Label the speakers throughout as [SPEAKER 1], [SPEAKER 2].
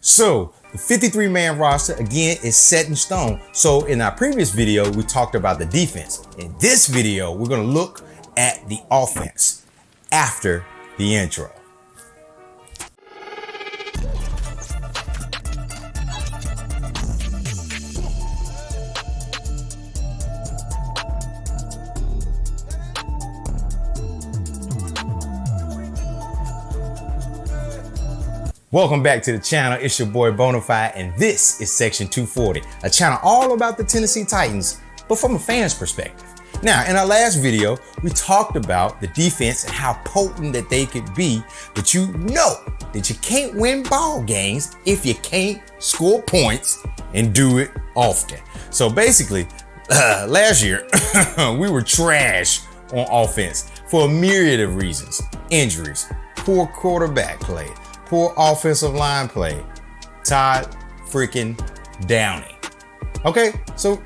[SPEAKER 1] So the 53-man roster, again, is set in stone. So in our previous video, we talked about the defense. In this video, we're going to look at the offense after the intro. Welcome back to the channel. It's your boy Bonafide, and this is Section 240, a channel all about the Tennessee Titans, but from a fan's perspective. Now, in our last video, we talked about the defense and how potent that they could be, but you know that you can't win ball games if you can't score points and do it often. So basically, last year, we were trash on offense for a myriad of reasons. Injuries, poor quarterback play, poor offensive line play. Todd freaking Downing. Okay, so,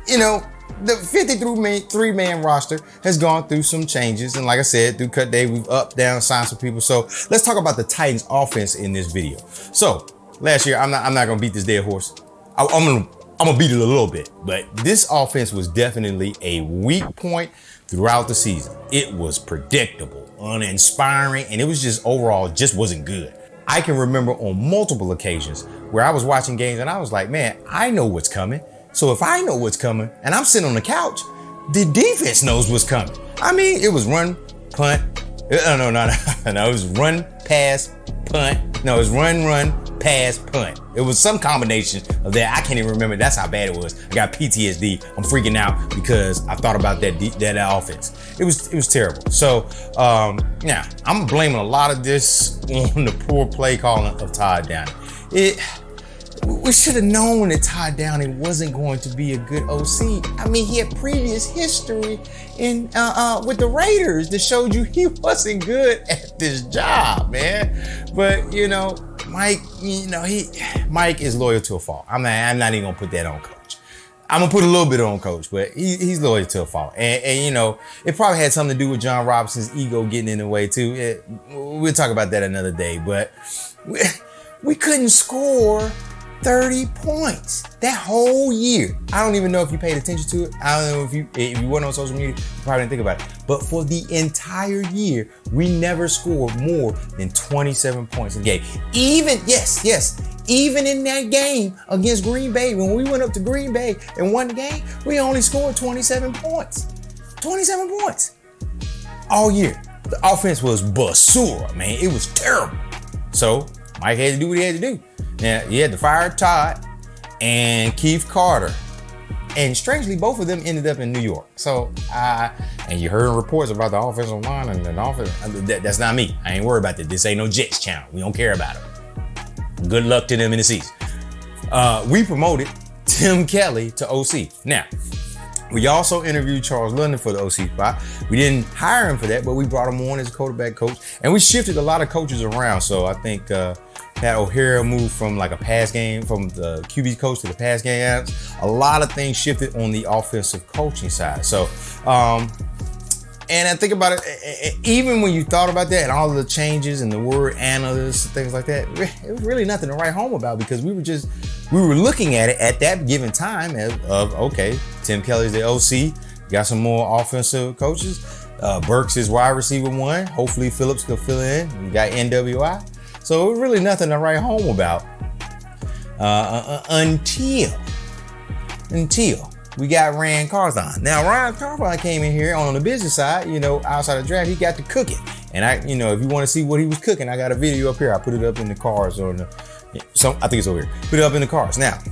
[SPEAKER 1] you know, the 53-man roster has gone through some changes. And like I said, through cut day, we've up, down, signed some people. So let's talk about the Titans offense in this video. So last year, I'm not going to beat this dead horse. I'm gonna beat it a little bit, but this offense was definitely a weak point throughout the season. It was predictable, uninspiring, and it was just overall just wasn't good. I can remember on multiple occasions where I was watching games and I was like, man, I know what's coming. So if I know what's coming and I'm sitting on the couch, the defense knows what's coming. I mean, it was run, punt. No, it was run, pass, punt. No, it was run, pass, punt. It was some combination of that. I can't even remember. That's how bad it was. I got PTSD. I'm freaking out because I thought about that offense. It was terrible. So now I'm blaming a lot of this on the poor play calling of Todd Downing. We should have known that Todd Downing wasn't going to be a good OC. I mean, he had previous history in with the Raiders that showed you he wasn't good at this job, man. But you know, Mike, Mike is loyal to a fault. I'm not even gonna put that on Coach. I'm gonna put a little bit on Coach, but he's loyal to a fault. And you know, it probably had something to do with John Robinson's ego getting in the way too. We'll talk about that another day. But we couldn't score 30 points that whole year. I don't even know if you paid attention to it. I don't know if you weren't on social media, you probably didn't think about it. But for the entire year, we never scored more than 27 points a game. Even in that game against Green Bay, when we went up to Green Bay and won the game, we only scored 27 points. 27 points all year. The offense was basura, man. It was terrible. So Mike had to do what he had to do. Now, he had to fire Todd and Keith Carter. And strangely, both of them ended up in New York. So, and you heard reports about the offensive line and the offense. That's not me. I ain't worried about that. This ain't no Jets channel. We don't care about them. Good luck to them in the season. We promoted Tim Kelly to OC. Now, we also interviewed Charles London for the OC spot. We didn't hire him for that, but we brought him on as a quarterback coach. And we shifted a lot of coaches around. So I think Pat O'Hara moved from like a pass game, from the QB coach to the pass game apps. A lot of things shifted on the offensive coaching side. So, and I think about it, even when you thought about that and all of the changes and the word analysts and things like that, it was really nothing to write home about because we were looking at it at that given time of okay, Tim Kelly's the OC, got some more offensive coaches. Burks is wide receiver one. Hopefully Phillips could fill in. We got NWI. So it was really nothing to write home about until we got Ryan Carthon. Now, Ryan Carthon came in here on the business side, you know, outside of draft, he got to cooking. And if you want to see what he was cooking, I got a video up here. I put it up in the cards I think it's over here. Put it up in the cards. Now,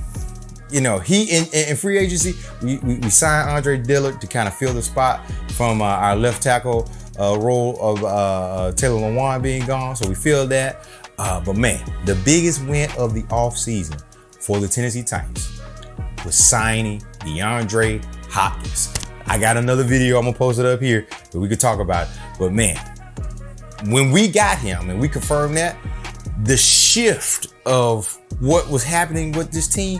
[SPEAKER 1] you know, he in free agency, we signed Andre Dillard to kind of fill the spot from our left tackle role of Taylor Lewan being gone. So we filled that. But man, the biggest win of the offseason for the Tennessee Titans was signing DeAndre Hopkins. I got another video, I'm gonna post it up here, but we could talk about it. But man, when we got him and we confirmed that, the shift of what was happening with this team,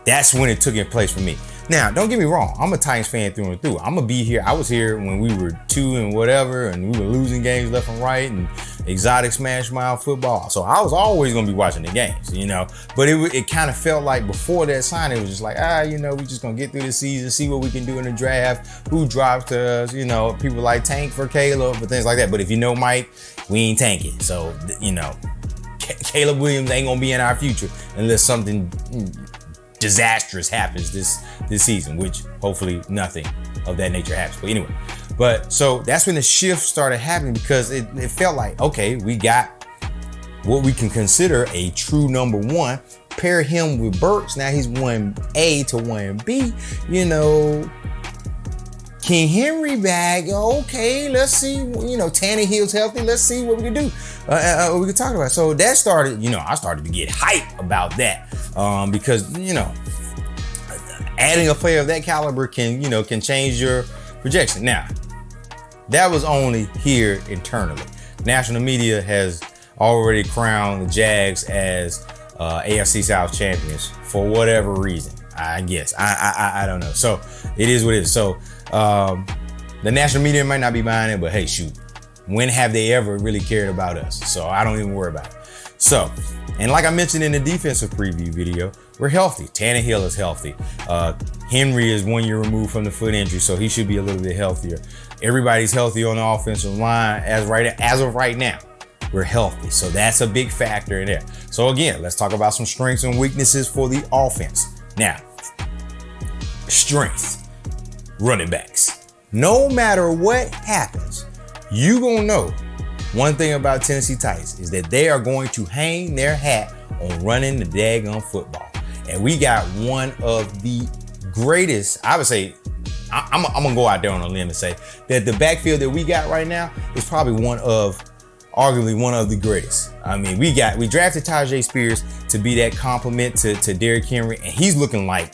[SPEAKER 1] that's when it took in place for me. Now, don't get me wrong. I'm a Titans fan through and through. I'm going to be here. I was here when we were 2 and whatever, and we were losing games left and right, and exotic smash mouth football. So I was always going to be watching the games, you know. But it kind of felt like before that sign, it was just like, you know, we just going to get through the season, see what we can do in the draft, who drops to us, you know, people like tank for Caleb, and things like that. But if you know Mike, we ain't tanking. So, you know, Caleb Williams ain't going to be in our future unless something disastrous happens this season, which hopefully nothing of that nature happens. But anyway, so that's when the shift started happening, because it felt like, okay, we got what we can consider a true number one. Pair him with Burks. Now he's 1A to 1B. You know, King Henry back. Okay, let's see. You know, Tannehill's healthy. Let's see what we can do. What we can talk about. So that started, you know, I started to get hype about that. Because, you know, adding a player of that caliber can change your projection. Now, that was only here internally. National media has already crowned the Jags as AFC South champions for whatever reason. I guess I don't know. So it is what it is. So the national media might not be buying it, but hey, shoot, when have they ever really cared about us? So I don't even worry about it. So, and like I mentioned in the defensive preview video, we're healthy. Tannehill is healthy. Henry is 1 year removed from the foot injury, so he should be a little bit healthier. Everybody's healthy on the offensive line as of right now. We're healthy, so that's a big factor in there. So again, let's talk about some strengths and weaknesses for the offense. Now, strength, running backs. No matter what happens, you gonna know one thing about Tennessee Titans is that they are going to hang their hat on running the daggone football. And we got one of the greatest, I would say, I'm gonna go out there on a limb and say that the backfield that we got right now is probably arguably one of the greatest. I mean, we drafted Tyjae Spears to be that complement to Derrick Henry, and he's looking like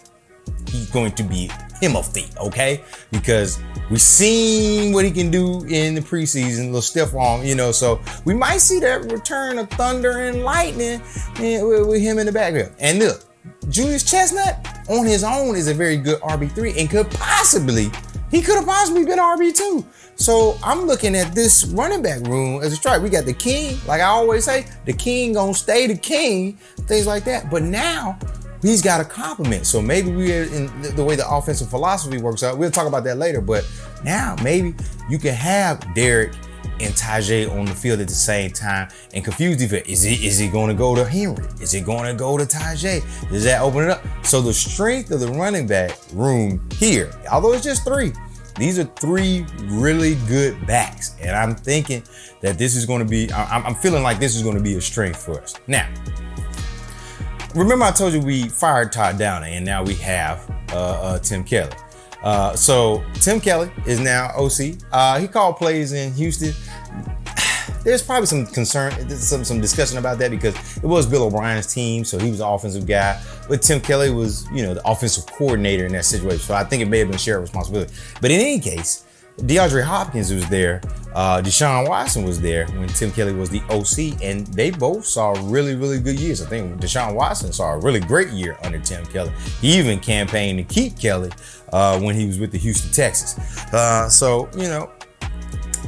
[SPEAKER 1] he's going to be him of the, okay? Because we've seen what he can do in the preseason, a little stiff arm, you know, so we might see that return of thunder and lightning with him in the backfield. And look, Julius Chestnut on his own is a very good RB3 and could have possibly been RB2. So I'm looking at this running back room as a strike. We got the king, like I always say, the king gonna stay the king, things like that. But now he's got a compliment. So maybe we're in the way the offensive philosophy works out. We'll talk about that later. But now maybe you can have Derrick and Tyjae on the field at the same time and confuse defense. Is he going to go to Henry? Is he going to go to Tyjae? Does that open it up? So the strength of the running back room here, although it's just 3, these are 3 really good backs. And I'm thinking that this is going to be, I'm feeling like this is going to be a strength for us. Now, remember I told you we fired Todd Downing and now we have Tim Kelly. So Tim Kelly is now OC. He called plays in Houston. There's probably some concern, some discussion about that because it was Bill O'Brien's team, so he was the offensive guy. But Tim Kelly was, the offensive coordinator in that situation. So I think it may have been shared responsibility. But in any case, DeAndre Hopkins was there. Deshaun Watson was there when Tim Kelly was the OC, and they both saw really, really good years. I think Deshaun Watson saw a really great year under Tim Kelly. He even campaigned to keep Kelly when he was with the Houston Texans. So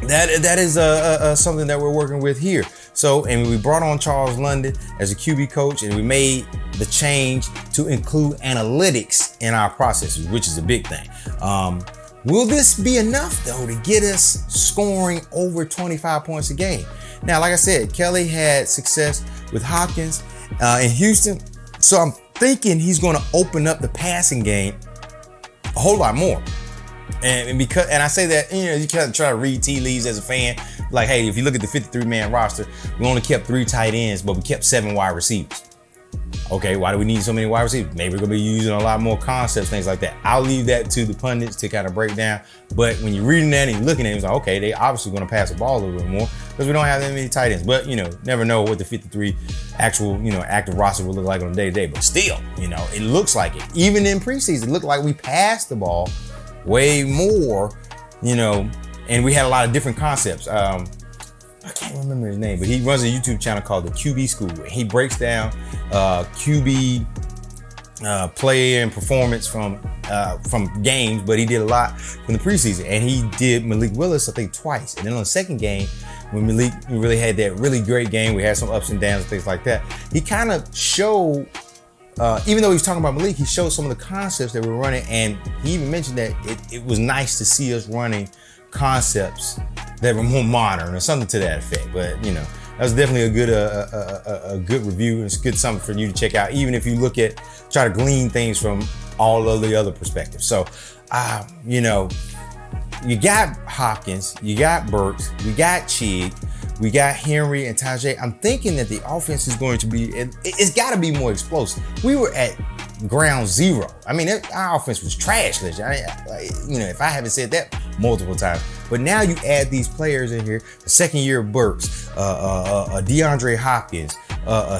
[SPEAKER 1] that is something that we're working with here. So, and we brought on Charles London as a QB coach, and we made the change to include analytics in our processes, which is a big thing. Will this be enough, though, to get us scoring over 25 points a game? Now, like I said, Kelly had success with Hopkins in Houston, so I'm thinking he's going to open up the passing game a whole lot more. And I say that, you kind of try to read tea leaves as a fan. Like, hey, if you look at the 53-man roster, we only kept 3 tight ends, but we kept 7 wide receivers. Okay, why do we need so many wide receivers? Maybe we're gonna be using a lot more concepts, things like that. I'll leave that to the pundits to kind of break down. But when you're reading that and you're looking at it, it's like, okay, they obviously gonna pass the ball a little bit more because we don't have that many tight ends. But never know what the 53 actual, active roster will look like on a day-to-day. But still, it looks like it. Even in preseason, it looked like we passed the ball way more, and we had a lot of different concepts. I can't remember his name, but he runs a YouTube channel called the QB School. He breaks down QB play and performance from games, but he did a lot from the preseason. And he did Malik Willis, I think, twice. And then on the second game, when Malik really had that really great game, we had some ups and downs and things like that. He kind of showed, even though he was talking about Malik, he showed some of the concepts that we're running. And he even mentioned that it was nice to see us running concepts that were more modern or something to that effect. But, you know, that was definitely a good review. It's good something for you to check out, even if you try to glean things from all of the other perspectives. So, you know, you got Hopkins, you got Burks, we got Chig, we got Henry and Tajay. I'm thinking that the offense is going to be, it's got to be more explosive. We were at ground zero. I mean, our offense was trash last year. You know, if I haven't said that multiple times. But now you add these players in here, the second year Burks, DeAndre Hopkins,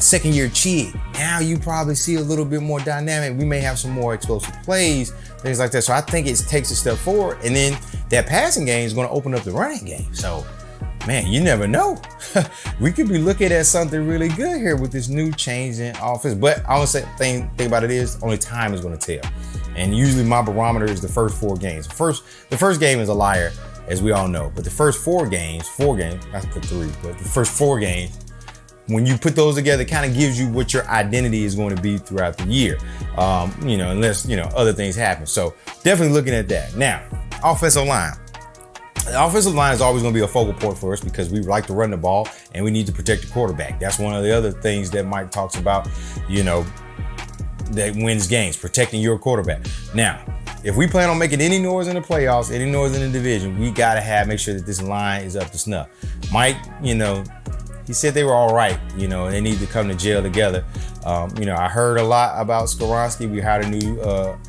[SPEAKER 1] second year Chig. Now you probably see a little bit more dynamic. We may have some more explosive plays, things like that. So I think it takes a step forward. And then that passing game is going to open up the running game. So, man, you never know. We could be looking at something really good here with this new change in offense. But I would say thing about it is only time is going to tell. And usually my barometer is the first 4 games. The first game is a liar, as we all know. But the first 4 games, not the 3, but the first 4 games, when you put those together, it kind of gives you what your identity is going to be throughout the year. You know, unless, you know, other things happen. So definitely looking at that. Now, offensive line. The offensive line is always going to be a focal point for us because we like to run the ball and we need to protect the quarterback. That's one of the other things that Mike talks about, you know, that wins games, protecting your quarterback. Now, if we plan on making any noise in the playoffs, any noise in the division, we got to make sure that this line is up to snuff. Mike, you know, he said they were all right, you know, they need to come to jail together. You know, I heard a lot about Skoronski. We hired a new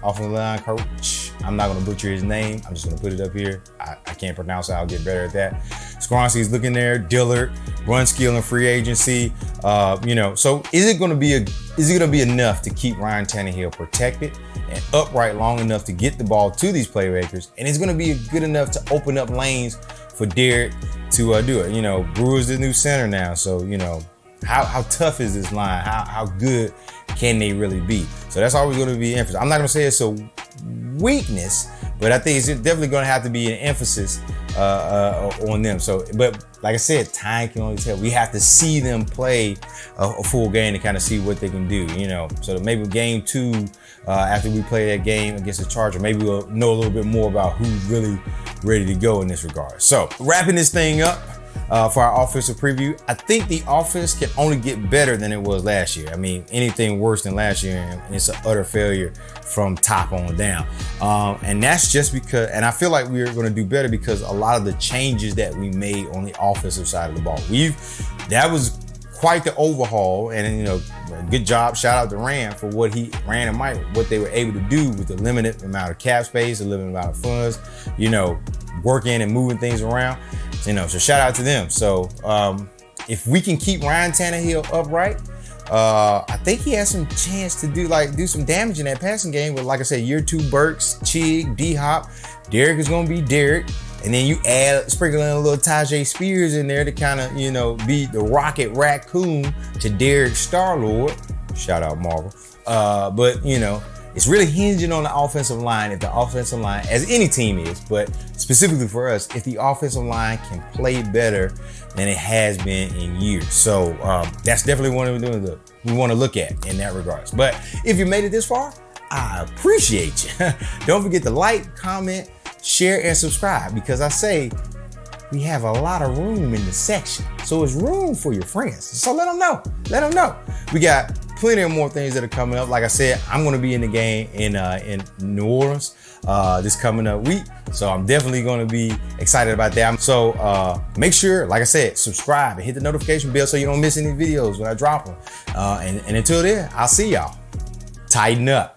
[SPEAKER 1] offensive line coach. I'm not going to butcher his name. I'm just going to put it up here. I can't pronounce it. I'll get better at that. Skoronski's looking there. Dillard, run skill and free agency. You know, so is it going to be enough to keep Ryan Tannehill protected and upright long enough to get the ball to these playmakers? And it's going to be good enough to open up lanes for Derrick to do it. You know, Brewer's the new center now. So, you know, how tough is this line? How good can they really be? So that's always going to be emphasis. I'm not going to say it's a weakness, but I think it's definitely going to have to be an emphasis on them. So, but like I said, time can only tell. We have to see them play a full game to kind of see what they can do, you know. So maybe game 2, after we play that game against the Chargers, maybe we'll know a little bit more about who's really ready to go in this regard. So wrapping this thing up, for our offensive preview, I think the offense can only get better than it was last year. I mean, anything worse than last year, and it's an utter failure from top on down. And that's just because, and I feel like we're going to do better because a lot of the changes that we made on the offensive side of the ball, that was quite the overhaul. And, you know, good job. Shout out to Rand for what Rand and Mike, what they were able to do with the limited amount of cap space, the limited amount of funds, you know, working and moving things around. You know, so shout out to them. So if we can keep Ryan Tannehill upright, I think he has some chance to do some damage in that passing game. But like I said, year 2 Burks, Chig, D-Hop, Derrick is going to be Derrick. And then you sprinkle in a little Tajay Spears in there to kind of, you know, be the Rocket Raccoon to Derrick Star-Lord. Shout out Marvel. But, you know, it's really hinging on the offensive line. If the offensive line, as any team is, but specifically for us, if the offensive line can play better than it has been in years. So that's definitely one we want to look at in that regards. But if you made it this far, I appreciate you. Don't forget to like, comment, share, and subscribe, because I say we have a lot of room in the section. So it's room for your friends. So let them know. Let them know. We got plenty of more things that are coming up. Like I said, I'm going to be in the game in New Orleans this coming up week. So I'm definitely going to be excited about that. So make sure, like I said, subscribe and hit the notification bell so you don't miss any videos when I drop them. And until then, I'll see y'all. Tighten up.